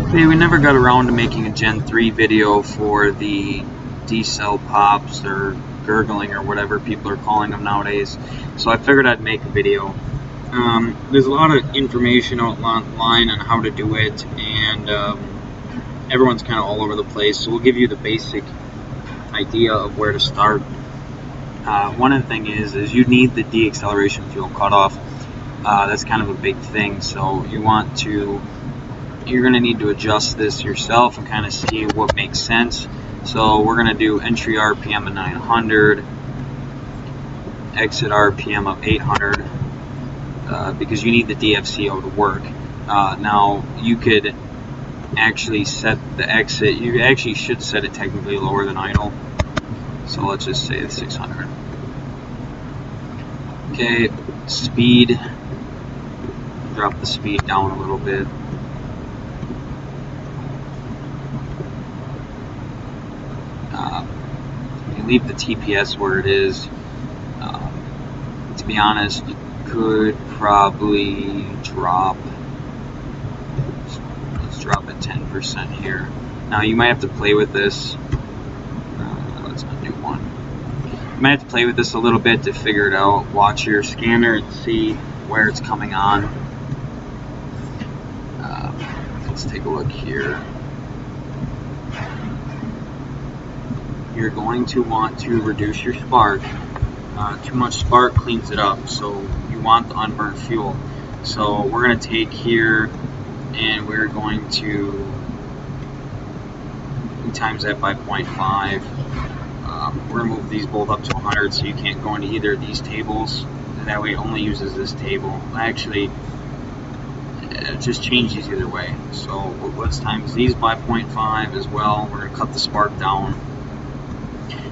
Okay, we never got around to making a Gen 3 video for the D-cell pops or gurgling or whatever people are calling them nowadays, so I figured I'd make a video. There's a lot of information online on how to do it, and everyone's kind of all over the place, so we'll give you the basic idea of where to start. One of the things is you need the deacceleration fuel cutoff. That's kind of a big thing, so you're going to need to adjust this yourself and kind of see what makes sense. So we're going to do entry RPM of 900, exit RPM of 800, because you need the DFCO to work. Now you could actually set the exit, you actually should set it technically lower than idle. So let's just say it's 600. Okay, speed, drop the speed down a little bit. You leave the TPS where it is. To be honest, you could probably drop, let's drop it 10% here. Now you might have to play with this. Let's undo one. You might have to play with this a little bit to figure it out. Watch your scanner and see where it's coming on. Let's take a look here. You're going to want to reduce your spark. Too much spark cleans it up, so you want the unburnt fuel. So we're going to take here and we're going to times that by 0.5. We're going to move these both up to 100 so you can't go into either of these tables. And that way it only uses this table. Actually, just change these either way. So let's times these by 0.5 as well. We're going to cut the spark down.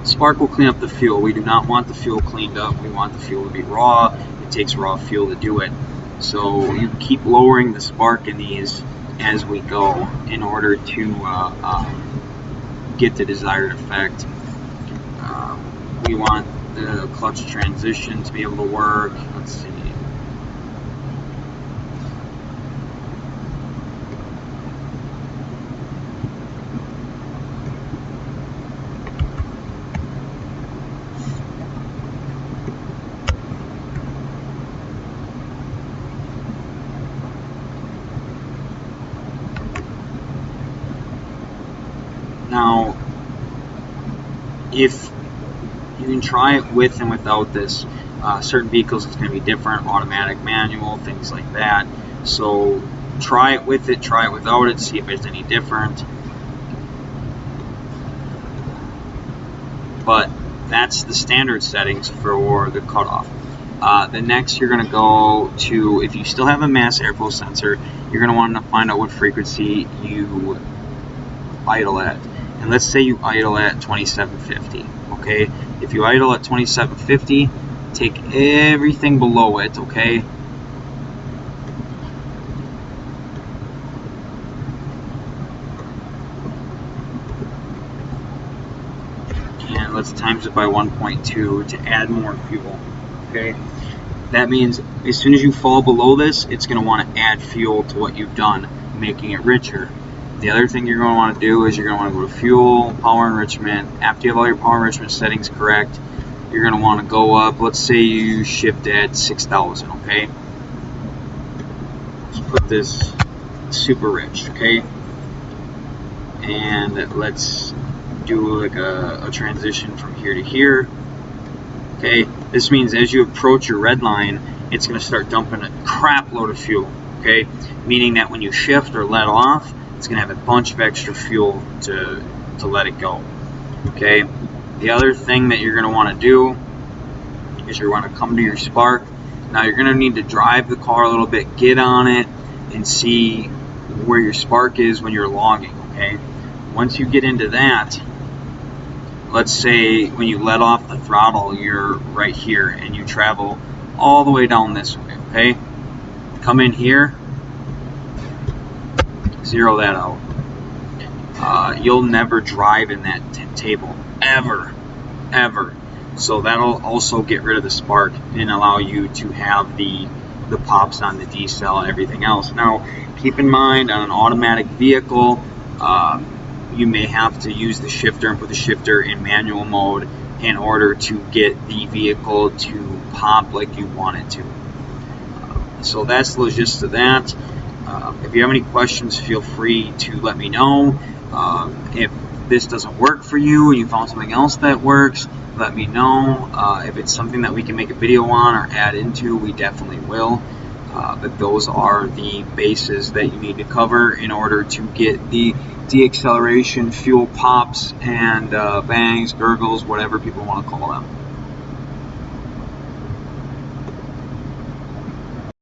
Spark will clean up the fuel. We do not want the fuel cleaned up. We want the fuel to be raw. It takes raw fuel to do it. So you keep lowering the spark in these as we go in order to get the desired effect. We want the clutch transition to be able to work. Let's see. Now, if you can try it with and without this, certain vehicles it's going to be different, automatic, manual, things like that. So try it with it, try it without it, see if it's any different. But that's the standard settings for the cutoff. The next you're going to go to, if you still have a mass airflow sensor, you're going to want to find out what frequency you idle at. And let's say you idle at 2750, okay? If you idle at 2750, take everything below it, okay? And let's times it by 1.2 to add more fuel, okay? That means as soon as you fall below this, it's going to want to add fuel to what you've done, making it richer. The other thing you're going to want to do is you're going to want to go to fuel, power enrichment. After you have all your power enrichment settings correct, you're going to want to go up. Let's say you shipped at 6,000, okay? Let's put this super rich, okay? And let's do like a transition from here to here, okay? This means as you approach your red line, it's going to start dumping a crap load of fuel, okay? Meaning that when you shift or let off, it's going to have a bunch of extra fuel to let it go, okay? The other thing that you're going to want to do is you're going to come to your spark. Now you're going to need to drive the car a little bit, get on it, and see where your spark is when you're logging, okay? Once you get into that, let's say when you let off the throttle, you're right here, and you travel all the way down this way, okay? Come in here, zero that out. You'll never drive in that table, ever. So that'll also get rid of the spark and allow you to have the the pops on the D-cell and everything else. Now, keep in mind, on an automatic vehicle, you may have to use the shifter and put the shifter in manual mode in order to get the vehicle to pop like you want it to. So that's the gist of that. If you have any questions, feel free to let me know. If this doesn't work for you and you found something else that works, let me know. If it's something that we can make a video on or add into, we definitely will. But those are the bases that you need to cover in order to get the deacceleration fuel pops and bangs, gurgles, whatever people want to call them.